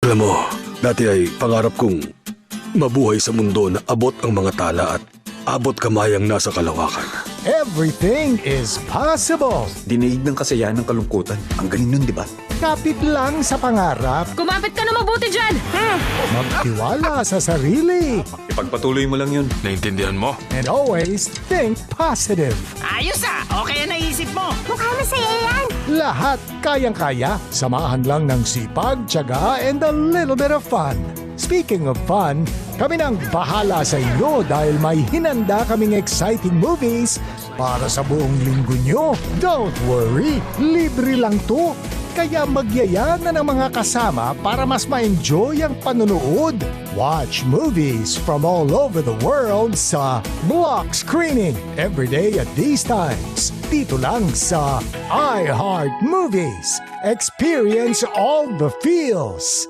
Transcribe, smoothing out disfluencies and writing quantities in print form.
Alam mo, dati ay pangarap kong mabuhay sa mundo na abot ang mga tala at abot kamayang nasa kalawakan. Everything is possible. Dinaig ng kasayahan ng kalungkutan. Ang galing nun, di ba? Kapit lang sa pangarap, Kumapit ka na mabuti dyan! magtiwala sa sarili, Ipagpatuloy mo lang yun. Naintindihan mo? and always think positive. Ayos okay ang naisip mo. Mukhang masaya yan. Lahat kayang-kaya, samahan lang ng sipag, tiyaga, and a little bit of fun. Speaking of fun, kami nang bahala sa inyo dahil may hinanda kaming exciting movies para sa buong linggo nyo. Don't worry, libre lang to. Kaya magyaya na ng mga kasama para mas ma-enjoy ang panonood. Watch movies from all over the world sa Block Screening every day at these times. Dito lang sa iHeart Movies. Experience all the feels.